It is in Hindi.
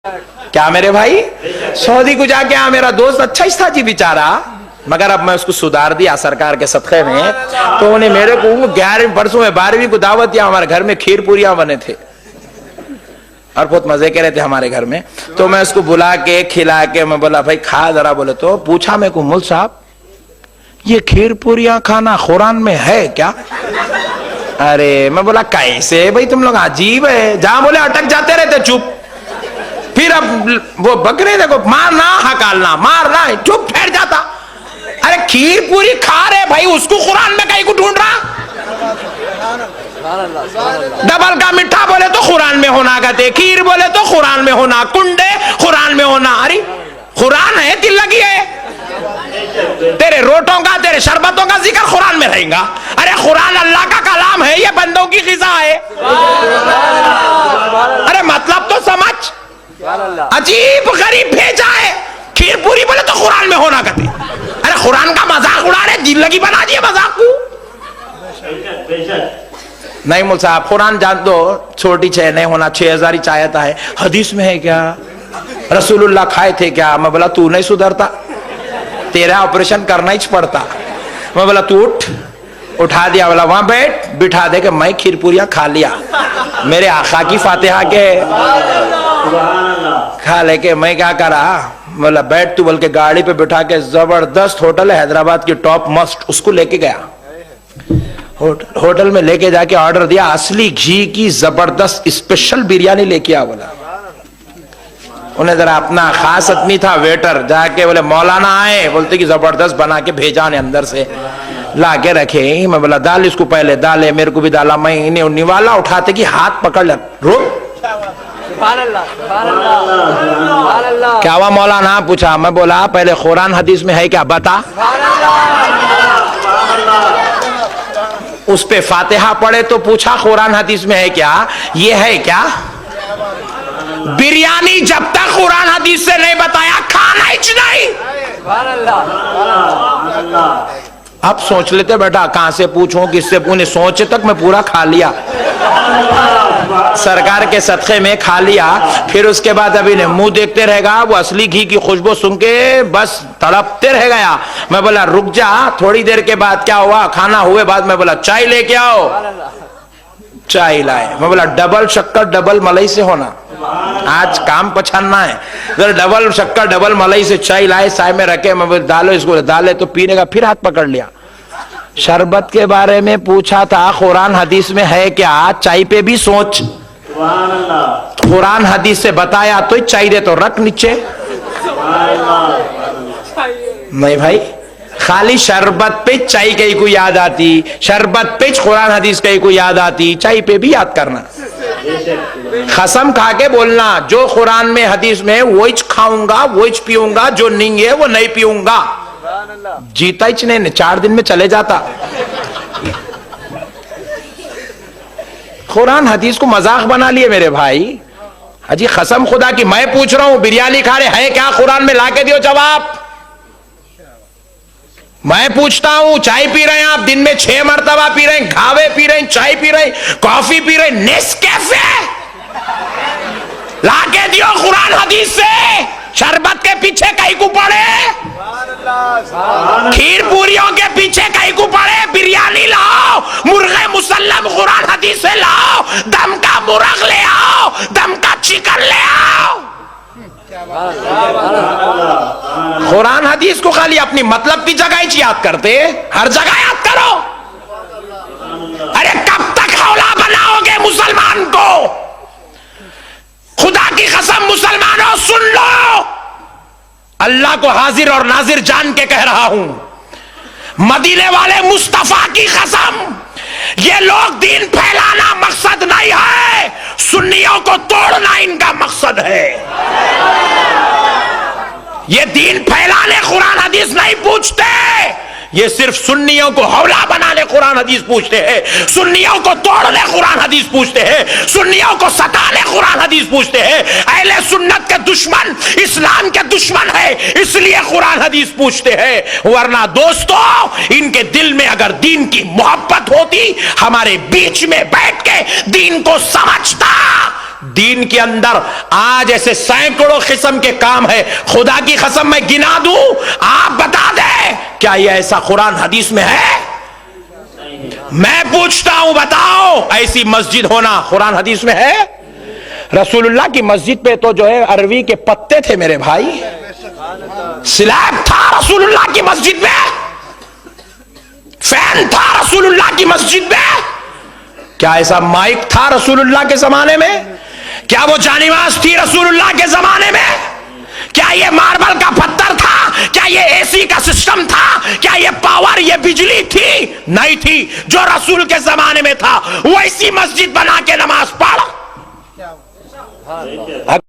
क्या मेरे भाई, सऊदी को जाके मेरा दोस्त अच्छा ही था जी बेचारा, मगर अब मैं उसको सुधार दिया सरकार के सदक़े में। तो उन्हें मेरे को 11वीं परसों में 12वीं को दावत दिया, हमारे घर में खीर पूरियां बने थे और बहुत मजे के रहे थे हमारे घर में। तो मैं उसको बुला के खिला के मैं बोला भाई खा जरा, बोले तो पूछा मैं को मुल साहब ये खीर पूरियां खाना कुरान में है क्या? अरे मैं बोला कैसे भाई तुम लोग अजीब है, जहां बोले अटक जाते रहते चुप। फिर अब वो बकरे देखो मारना हकालना मारना चुप ठहर जाता। अरे खीर पूरी खा रहे भाई, उसको कुरान में कहीं को ढूंढ रहा। डबल का मिठा बोले तो कुरान में होना, कहते खीर बोले तो कुरान में होना, कुंडे कुरान में होना। अरे कुरान है दिल लगी है, तेरे रोटों का तेरे शरबतों का जिक्र कुरान में रहेगा। अरे कुरान अल्लाह का कलाम है, ये बंदों की ग़िज़ा है। अरे मतलब तो समझ, अजीब गरीब भेजा है। खीर पूरी बोले तो कुरान में होना कहते। अरे कुरान का मजाक उड़ा रहे, दिल लगी बना दिए मजाक को। नहीं मुल साहब कुरान जान दो, छोटी चाय नहीं होना 6000 ही चाहता है। हदीस में है क्या? रसूलुल्लाह खाए थे क्या? मैं बोला तू नहीं सुधरता, तेरा ऑपरेशन करना ही पड़ता। मैं बोला तू उठ, उठा दिया, बोला वहां बैठ, बिठा दे के मैं खीर पूरियां खा लिया। मेरे आका की फातिहा के खा लेके मैं क्या करा, बोला बैठ तू, बोल के गाड़ी पे बिठा के जबरदस्त होटल है हैदराबाद की टॉप मस्ट, उसको लेके गया। होटल में लेके जाके ऑर्डर दिया, असली घी की जबरदस्त स्पेशल बिरयानी लेके आ। बोला उन्हें जरा अपना खास आदमी था वेटर, जाके बोले मौलाना आए, बोलते कि जबरदस्त बना के भेजा ने अंदर से ला के रखे। मैं बोला दाल इसको, पहले दाल है मेरे को भी डाला। मैं इन्हें निवाला उठाते कि हाथ पकड़ ले, रुक क्या हुआ मौलाना पूछा। मैं बोला पहले कुरान हदीस में है क्या बता। उस पे फातिहा पढ़े तो पूछा कुरान हदीस में है क्या, ये है क्या? बिरयानी जब तक कुरान हदीस से नहीं बताया खाना ही नहीं। अब सोच लेते बेटा कहां से पूछूं किससे, उन्हें सोचे तक मैं पूरा खा लिया, सरकार के सदक़े में खा लिया। फिर उसके बाद अभी ने मुंह देखते रहेगा, वो असली घी की खुशबू सुन के बस तड़पते रह गया। मैं बोला रुक जा, थोड़ी देर के बाद क्या हुआ, खाना हुए बाद मैं बोला चाय लेके आओ, चाय लाए। मैं बोला डबल शक्कर डबल मलाई से होना, आज काम पछानना है। अगर डबल शक्कर डबल मलाई से चाय लाए, चाय में रखे। मैं बोला डालो इसको, डाले तो पीने का, फिर हाथ पकड़ लिया। शरबत के बारे में पूछा था कुरान हदीस में है क्या, चाय पे भी सोच। कुरान हदीस से बताया तो चाय दे तो रख नीचे। नहीं भाई, खाली शरबत पे चाय कहीं को याद आती, शरबत पे कुरान हदीस कहीं को याद आती, चाय पे भी याद करना। कसम खा के बोलना जो कुरान में हदीस में वही खाऊंगा वही पीऊंगा, जो नहीं है वो नहीं पीऊंगा। जीता ही नहीं, 4 दिन में चले जाता। कुरान हदीस को मजाक बना लिए मेरे भाई। अजी कसम खुदा की मैं पूछ रहा हूं, बिरयानी खा रहे हैं क्या कुरान में, लाके दियो जवाब। मैं पूछता हूं चाय पी रहे हैं आप, दिन में 6 मरतबा पी रहे हैं, घावे पी रहे हैं, चाय पी रहे हैं, कॉफी पी रहे हैं, नेस्कैफे लाके दियो कुरान हदीस से। शरबत के पीछे कहीं को पड़े, खीर पूरियों के पीछे कहीं को पड़े, बिरयानी लाओ, मुर्गे मुसल्लम कुरान हदीस से लाओ, दम का मुर्ग ले आओ, दम का चिकन ले आओ। कुरान हदीस को खाली अपनी मतलब की जगह ही याद करते, हर जगह याद करो। अरे कब तक हौला बनाओगे मुसलमान को? खुदा की कसम मुसलमानों सुन लो, अल्लाह को हाजिर और नाजिर जान के कह रहा हूं, मदीने वाले मुस्तफा की कसम, ये लोग दीन फैलाना मकसद नहीं है, सुन्नियों को तोड़ना इनका मकसद है। ये दीन फैलाने कुरान हदीस नहीं पूछते, ये सिर्फ सुन्नियों को हौला बनाने कुरान हदीस पूछते हैं, सुन्नियों को तोड़ने कुरान हदीस पूछते हैं, सुन्नियों को सताने कुरान हदीस पूछते हैं। अहले सुन्नत के दुश्मन इस्लाम के दुश्मन है, इसलिए कुरान हदीस पूछते हैं। वरना दोस्तों इनके दिल में अगर दीन की मोहब्बत होती, हमारे बीच में बैठ के दीन को समझता दीन के अंदर आज ऐसे सैकड़ों किस्म के काम है, खुदा की कसम मैं गिना दूं, आप बता दें क्या ये ऐसा कुरान हदीस में है? मैं पूछता हूं, बताओ ऐसी मस्जिद होना कुरान हदीस में है? रसूलुल्लाह की मस्जिद पे तो जो है अरवी के पत्ते थे मेरे भाई, स्लैब था रसूलुल्लाह की मस्जिद में, फैन था रसूलुल्लाह की मस्जिद में। क्या ऐसा माइक था रसूलुल्लाह के जमाने में? क्या वो जानिमाज थी रसूलुल्लाह के जमाने में? क्या ये मार्बल का पत्थर था? क्या ये एसी का सिस्टम था? क्या ये पावर, ये बिजली थी? नहीं थी। जो रसूल के जमाने में था वैसी मस्जिद बना के नमाज पढ़।